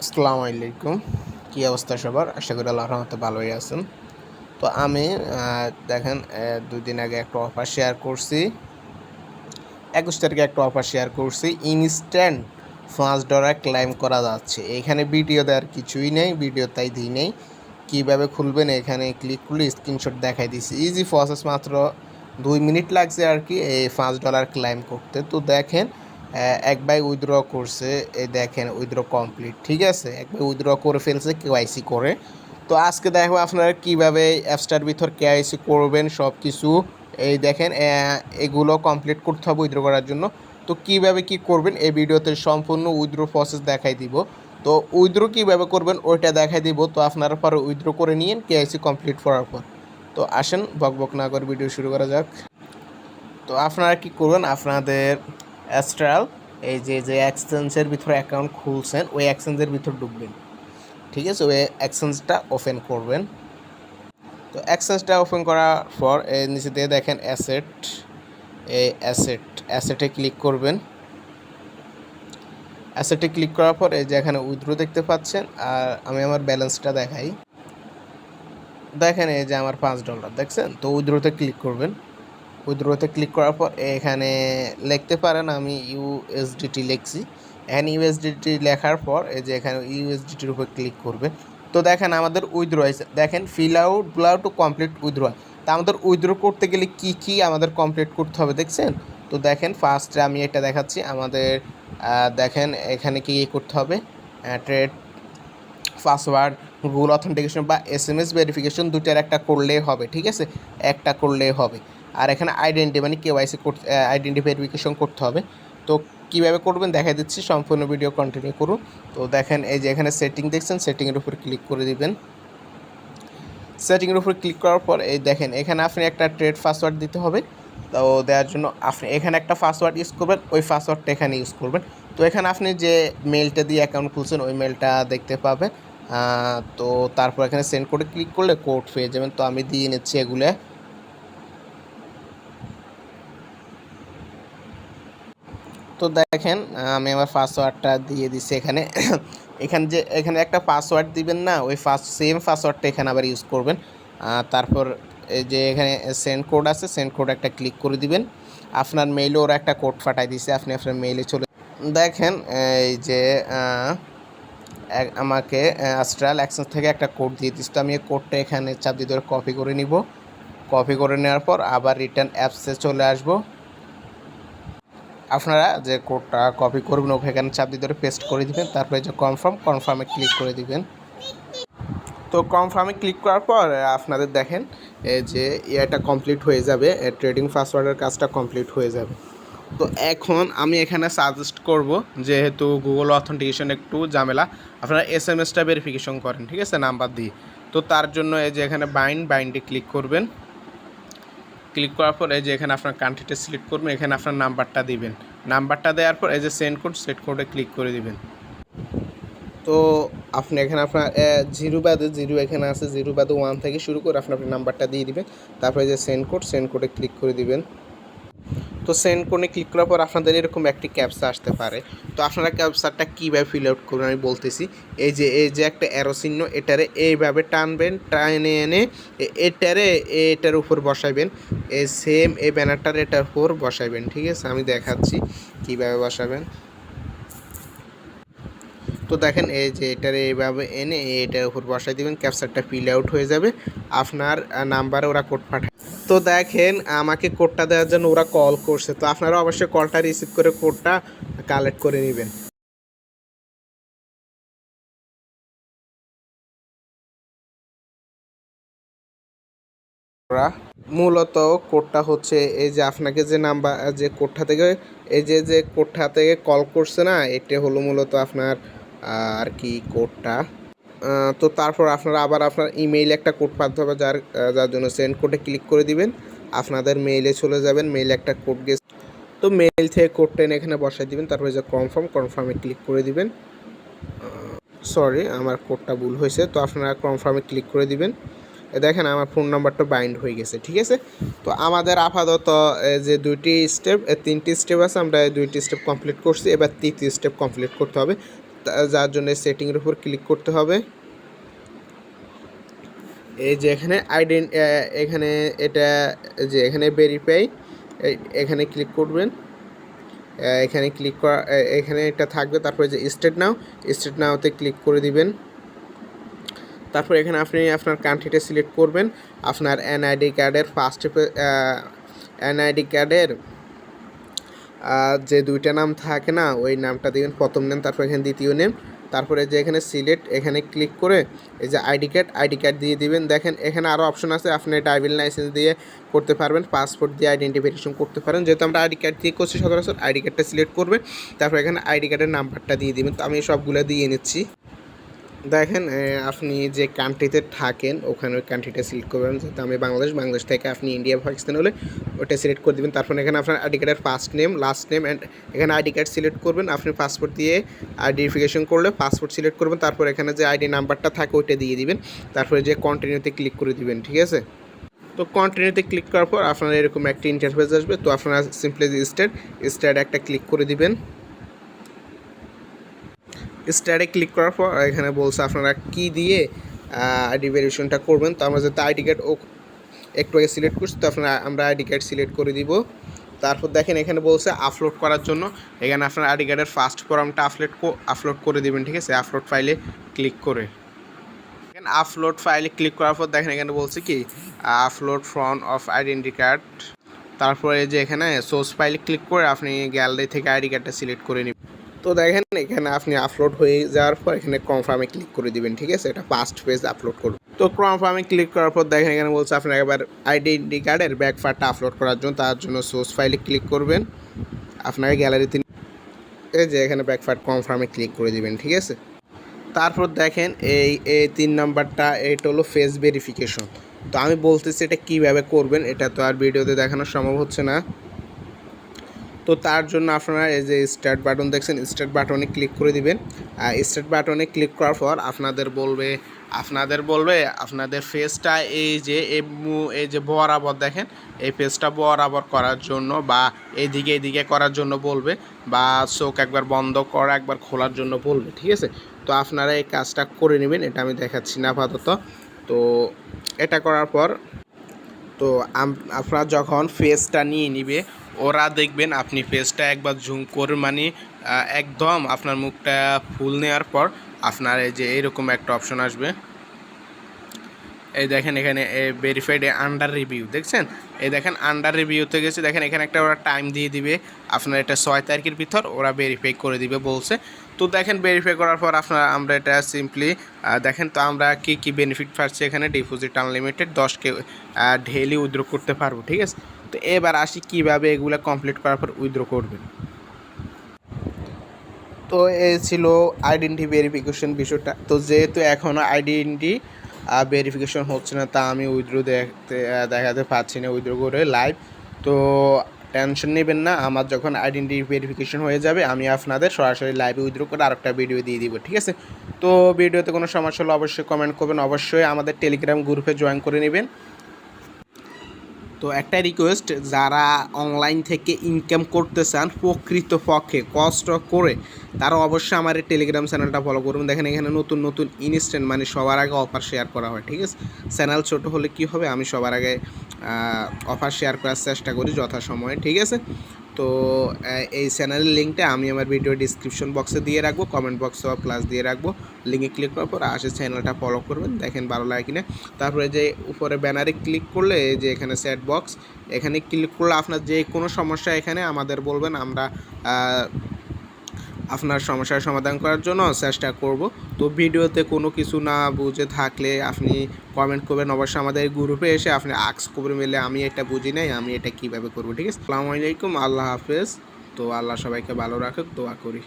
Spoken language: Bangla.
আসসালামু আলাইকুম। কী অবস্থা সবার? আশা করি আল্লাহর রহমতে ভালোই আছেন। তো আমি দেখেন ২ দিন আগে একটা অফার শেয়ার করছি। ২১ তারিখে একটা অফার শেয়ার করছি। ইনস্ট্যান্ট $5 ক্লেইম করা যাচ্ছে। এখানে ভিডিও দেওয়ার কিছুই নেই, ভিডিও তাই দিই নেই। কীভাবে খুলবেন এখানে ক্লিক করলে স্ক্রিনশট দেখাই দিছি। ইজি প্রসেস, মাত্র 2 মিনিট লাগছে আর কি এই $5 ক্লেইম করতে। তো দেখেন এক ভাই উইথড্র করছে, এই দেখেন উইথড্র কমপ্লিট, ঠিক আছে? এক ভাই উইথড্র করে ফেলছে কেওয়াইসি করে। তো আজকে দেখো আপনারা কীভাবে অ্যাপসটার ভিতর কেওয়াইসি করবেন সব কিছু। এই দেখেন এগুলো কমপ্লিট করতে হবে উইথড্র করার জন্য। তো কীভাবে কী করবেন এই ভিডিওতে সম্পূর্ণ উইথড্র প্রসেস দেখাই দিব। তো উইথড্র কীভাবে করবেন ওইটা দেখাই দিব। তো আপনারা পরে উইথড্র করে নিন কেওয়াইসি কমপ্লিট করার পর। তো আসেন বকবক না করে ভিডিও শুরু করা যাক। তো আপনারা কী করবেন, আপনাদের অ্যাস্ট্রাল এই যে এক্সচেঞ্জের ভিতরে অ্যাকাউন্ট খুলছেন ওই এক্সচেঞ্জের ভিতর ঢুকবেন, ঠিক আছে? ওই এক্সচেঞ্জটা ওপেন করবেন। তো এক্সচেঞ্জটা ওপেন করার পর নিচে দিয়ে দেখেন অ্যাসেট, এই অ্যাসেটে ক্লিক করবেন। অ্যাসেটে ক্লিক করার পর এই যে এখানে উইথড্র দেখতে পাচ্ছেন। আর আমি আমার ব্যালেন্সটা দেখাই। দেখেন এই যে আমার $5 দেখছেন। তো উইথড্রতে ক্লিক করবেন। উইথড্রতে ক্লিক করার পর এখানে লিখতে পারেন, আমি ইউএসডিটি লিখছি। এখানে ইউএসডিটি লেখার পর এই যে এখানে ইউএসডিটির উপর ক্লিক করবেন। তো দেখেন আমাদের উইথড্র হয়েছে। দেখেন fill out to complete withdraw. তা আমাদের উইথড্র করতে গেলে কী আমাদের কমপ্লিট করতে হবে দেখছেন? তো দেখেন ফার্স্টে আমি এটা দেখাচ্ছি আমাদের। দেখেন এখানে কী করতে হবে, ট্রেড পাসওয়ার্ড, গুগল অথেন্টিকেশন বা SMS ভেরিফিকেশন দুটার একটা করলেই হবে, ঠিক আছে? একটা করলেই হবে। আর এখানে মানে কেওয়াইসি করতে, আইডেন্টি ভেরিফিকেশন করতে হবে। তো কীভাবে করবেন দেখা দিচ্ছি, সম্পূর্ণ ভিডিও কন্টিনিউ করুন। তো দেখেন এই যে এখানে সেটিং দেখছেন, সেটিংয়ের উপর ক্লিক করে দিবেন। সেটিংয়ের উপর ক্লিক করার পর এই দেখেন এখানে আপনি একটা ট্রেড পাসওয়ার্ড দিতে হবে। তো দেওয়ার জন্য আপনি এখানে একটা পাসওয়ার্ড ইউজ করবেন, ওই পাসওয়ার্ডটা এখানে ইউজ করবেন। তো এখানে আপনি যে মেলটা দিয়ে অ্যাকাউন্ট খুলছেন ওই মেলটা দেখতে পাবেন। তো তারপর এখানে সেন্ড কোডে ক্লিক করলে কোড পেয়ে যাবেন। তো আমি দিয়ে নিচ্ছি এগুলো। তো দেখেন আমি আমার পাসওয়ার্ডটা দিয়ে দিচ্ছি এখানে। এখানে একটা পাসওয়ার্ড দিবেন না, ওই সেম পাসওয়ার্ডটা এখানে আবার ইউজ করবেন। তারপর এই যে এখানে সেন্ড কোড আছে, সেন্ড কোড একটা ক্লিক করে দিবেন। আপনার মেইলে ওরা একটা কোড পাঠাই দিছে, আপনি আপনার মেইলে চলে দেখেন এই যে আমাকে অ্যাস্ট্রাল এক্সচেঞ্জ থেকে একটা কোড দিয়ে দিচ্ছে। তো আমি এই কোডটা এখানে চাপ দিয়ে ধরে কপি করে নিব। কপি করে নেওয়ার পর আবার রিটার্ন অ্যাপসে চলে আসব। আপনারা যে কোডটা কপি করবেন ওখানে চাপ দিয়ে ধরে পেস্ট করে দিবেন। তারপরে যে কনফার্মে ক্লিক করে দিবেন। তো কনফার্মে ক্লিক করার পর আপনাদের দেখেন যে এটা কমপ্লিট হয়ে যাবে, ট্রেডিং পাসওয়ার্ডের কাজটা কমপ্লিট হয়ে যাবে। তো এখন আমি এখানে সাজেস্ট করব, যেহেতু গুগল অথেন্টিকেশন একটু ঝামেলা, আপনারা SMS-টা ভেরিফিকেশন করেন, ঠিক আছে, নাম্বার দিয়ে। তো তার জন্য এই যে এখানে বাইন্ডে ক্লিক করবেন। ক্লিক করার পর এই যে এখানে আপনার কান্ট্রিটা সিলেক্ট করবেন, এখানে আপনার নাম্বারটা দিবেন। নাম্বারটা দেওয়ার পর এই যে সেন্ড কোডে ক্লিক করে দিবেন। তো আপনি এখানে আপনার জিরো এখানে আছে, 0 থেকে শুরু করে আপনার নাম্বারটা দিয়ে দিবেন। তারপরে যে সেন্ড কোডে ক্লিক করে দিবেন। তো সেন্ড কোডে ক্লিক করার পর আপনাদের এরকম একটি ক্যাপচা আসতে পারে। তো আপনারা ক্যাপচাটা কীভাবে ফিল আউট করবেন আমি বলতেছি। এই যে একটা অ্যারো চিহ্ন, এটারে এইভাবে টানবেন, টানে এনে এটার উপর বসাইবেন। সেম এই ব্যানারটার এটার উপর বসাইবেন, ঠিক আছে? আমি দেখাচ্ছি কীভাবে বসাবেন। তো দেখেন এই যে এটারে এইভাবে এনে এটার উপর বসাই দিবেন, ক্যাপচারটা ফিল আউট হয়ে যাবে। আপনার নাম্বারে ওরা কোড পাঠায়। তো দেখেন আমাকে কোডটা দেওয়ার জন্য ওরা কল করছে। তো আপনারা অবশ্যই কলটা রিসিভ করে কোডটা কালেক্ট করে নেবেন। মূলত কোডটা হচ্ছে এই যে আপনাকে যে নাম্বার, যে কোডটা থেকে এই যে কোডটা থেকে কল করছে না, এটা হলো মূলত আপনার আর কি কোডটা। তো তারপর আপনারা আবার আপনার ইমেইলে একটা কোড পাঠাতে হবে, যার জন্য সেন্ড কোডে ক্লিক করে দিবেন। আপনাদের মেইলে চলে যাবেন, মেইলে একটা কোড গেছে। তো মেইল থেকে কোডটা এনে এখানে বসাই দিবেন। তারপরে যে কনফার্মে ক্লিক করে দিবেন। সরি, আমার কোডটা ভুল হয়েছে। তো আপনারা কনফার্মে ক্লিক করে দিবেন। দেখেন আমার ফোন নাম্বারটা বাইন্ড হয়ে গেছে, ঠিক আছে? তো আমাদের আপাতত যে তিনটি স্টেপ আছে, আমরা 2টি স্টেপ কমপ্লিট করছি। এবার 3টি স্টেপ কমপ্লিট করতে হবে। যার জন্য সেটিংয়ের উপর ক্লিক করতে হবে। এই যে এখানে এখানে এটা যে এখানে ভেরিফাই, এখানে ক্লিক করবেন। এখানে ক্লিক করা, এখানে এটা থাকবে। তারপরে যে স্টেট নাওতে ক্লিক করে দিবেন। তারপর এখানে আপনি আপনার কান্ট্রিটা সিলেক্ট করবেন। আপনার এনআইডি কার্ডের এনআইডি কার্ডের যে দুইটা নাম থাকে না, ওই নামটা দিবেন, প্রথম নেম, তারপর এখানে দ্বিতীয় নেম। তারপরে যে এখানে সিলেক্ট, এখানে ক্লিক করে এই যে আইডি কার্ড দিয়ে দিবেন। দেখেন এখানে আরও অপশন আছে, আপনি ড্রাইভিং লাইসেন্স দিয়ে করতে পারবেন, পাসপোর্ট দিয়ে আইডেন্টিফিকেশন করতে পারেন। যেহেতু আমরা আইডি কার্ড দিয়ে করছি সচরাচর, আইডি কার্ডটা সিলেক্ট করবেন। তারপর এখানে আইডি কার্ডের নাম্বারটা দিয়ে দিবেন। তো আমি সবগুলো দিয়ে নিচ্ছি। দেখেন আপনি যে কান্ট্রিতে থাকেন ওখানে ওই কান্ট্রিটা সিলেক্ট করবেন। যেহেতু আমি বাংলাদেশ থেকে আপনি ইন্ডিয়া পাকিস্তান হলে ওটা সিলেক্ট করে দেবেন। তারপর এখানে আপনার আইডি কার্ডের first name, last name, and এখানে আইডি কার্ড সিলেক্ট করবেন। আপনি পাসপোর্ট দিয়ে আইডেন্টিফিকেশন করলে পাসপোর্ট সিলেক্ট করবেন। তারপর এখানে যে আইডি নাম্বারটা থাকে ওইটা দিয়ে দিবেন। তারপরে যে কন্টিনিউতে ক্লিক করে দিবেন, ঠিক আছে। তো কন্টিনিউতে ক্লিক করার পর আপনার এরকম একটা ইন্টারফেস আসবে। তো আপনারা সিম্পলি স্টার্ট একটা ক্লিক করে দিবেন। স্টারে ক্লিক করার পর এখানে বলছে আপনারা কি দিয়ে আইডি ভেরিফিকেশনটা করবেন। তো আমরা যেহেতু আইডি কার্ড একটু আগে সিলেক্ট করছি, তো আমরা আইডি কার্ড সিলেক্ট করে দিব। তারপর দেখেন এখানে বলছে আপলোড করার জন্য। এখানে আপনার আইডি কার্ডের ফার্স্ট ফর্মটা আপলোড করে দিবেন, ঠিক আছে। আপলোড ফাইলে ক্লিক করে এখানে আপলোড ফাইলে ক্লিক করার পর দেখেন এখানে বলছে কি upload front of identity card. তারপরে যে এখানে সোর্স ফাইলে ক্লিক করে আপনি গ্যালারি থেকে আইডি কার্ডটা সিলেক্ট করে নেবেন। তো দেখেন এখানে আপনি আপলোড হয়ে যাওয়ার পর এখানে কনফার্মে ক্লিক করে দিবেন, ঠিক আছে। এটা ফার্স্ট পেজ আপলোড করুন। তো কনফার্মে ক্লিক করার পর দেখেন এখানে বলছে আপনার একবার আইডেন্টি কার্ডের ব্যাক পার্টটা আপলোড করার জন্য, তার জন্য সোর্স ফাইলে ক্লিক করবেন। আপনাকে গ্যালারিতে এই যে এখানে ব্যাক পার্ট কনফার্মে ক্লিক করে দিবেন, ঠিক আছে। তারপর দেখেন এই 3 নাম্বারটা, এটা হলো ফেস ভেরিফিকেশন। তো আমি বলতেছি এটা কীভাবে করবেন, এটা তো আর ভিডিওতে দেখানো সম্ভব হচ্ছে না। তো তার জন্য আপনারা এই যে স্টার্ট বাটন দেখছেন, স্টার্ট বাটনে ক্লিক করে দিবেন। স্টার্ট বাটনে ক্লিক করার পর আপনাদের বলবে আপনাদের ফেসটা এই যে বরাবর দেখেন, এই ফেসটা বরাবর করার জন্য বা এইদিকে করার জন্য বলবে, বা চোখ একবার বন্ধ করা একবার খোলার জন্য বলবে, ঠিক আছে। তো আপনারা এই কাজটা করে নেবেন, এটা আমি দেখাচ্ছি না আপাতত। তো এটা করার পর তো আপনারা যখন ফেসটা নিয়ে নিবে, ওরা দেখবেন আপনি ফেসটা একবার জুম করে মানে একদম আপনার মুখটা ফুল নেওয়ার পর আপনার এই যে এরকম একটা অপশন আসবে। এই দেখেন এখানে ভেরিফাইড আন্ডার রিভিউ দেখছেন, এই দেখেন আন্ডার রিভিউতে গেছে। দেখেন এখানে একটা ওরা টাইম দিয়ে দিবে, আপনার এটা 6 তারিখের ভিতর ওরা ভেরিফাই করে দিবে বলছে। তো দেখেন ভেরিফাই করার পর আমরা এটা সিম্পলি দেখেন। তো আমরা কি বেনিফিট পাচ্ছি এখানে, deposit unlimited 10K daily withdraw করতে পারবো, ঠিক আছে। তো এবার আসি কীভাবে এগুলো কমপ্লিট করার পর উইথড্র করবেন। তো এই ছিল আইডেন্টি ভেরিফিকেশন বিষয়টা। তো যেহেতু এখনও আইডেন্টি ভেরিফিকেশন হচ্ছে না, তা আমি উইথড্র দেখাতে পারছি না উইথড্র করে লাইভ। তো টেনশন নেবেন না, আমার যখন আইডেন্টি ভেরিফিকেশন হয়ে যাবে আমি আপনাদের সরাসরি লাইভে উইথড্র করে আরেকটা ভিডিও দিয়ে দিব, ঠিক আছে। তো ভিডিওতে কোনো সমস্যা হলে অবশ্যই কমেন্ট করবেন, অবশ্যই আমাদের টেলিগ্রাম গ্রুপে জয়েন করে নেবেন। তো একটা রিকোয়েস্ট, যারা অনলাইন থেকে ইনকাম করতে চান প্রকৃতপক্ষে কষ্ট করে, তারা অবশ্যই আমার এই টেলিগ্রাম চ্যানেলটা ফলো করবেন। দেখেন এখানে নতুন ইনস্ট্যান্ট মানে সবার আগে অফার শেয়ার করা হয়, ঠিক আছে। চ্যানেল ছোট হলে কি হবে, আমি সবার আগে অফার শেয়ার করার চেষ্টা করি যথাসময়ে, ঠিক আছে। তো এই চ্যানেলের লিঙ্কটা আমি আমার ভিডিও ডিসক্রিপশন বক্সে দিয়ে রাখবো, কমেন্ট বক্সেও প্লাস দিয়ে রাখবো। লিঙ্কে ক্লিক করার পর চ্যানেলটা ফলো করবেন, দেখেন ভালো লাগে কিনা। তারপরে যে উপরে ব্যানারে ক্লিক করলে এই যে এখানে চ্যাট বক্স, এখানে ক্লিক করলে আপনার যে কোনো সমস্যা এখানে আমাদের বলবেন, আমরা আপনার সমস্যার সমাধান করার জন্য চেষ্টা করব। তো ভিডিওতে কোনো কিছু না বুঝে থাকলে আপনি কমেন্ট করবেন, অবশ্যই আমাদের গ্রুপে এসে আপনি আক্স করবেন, মেলে আমি এটা বুঝি নাই, আমি এটা কীভাবে করবো, ঠিক আছে। আসসালামু আলাইকুম, আল্লাহ হাফেজ। তো আল্লাহ সবাইকে ভালো রাখুক, দোয়া করি।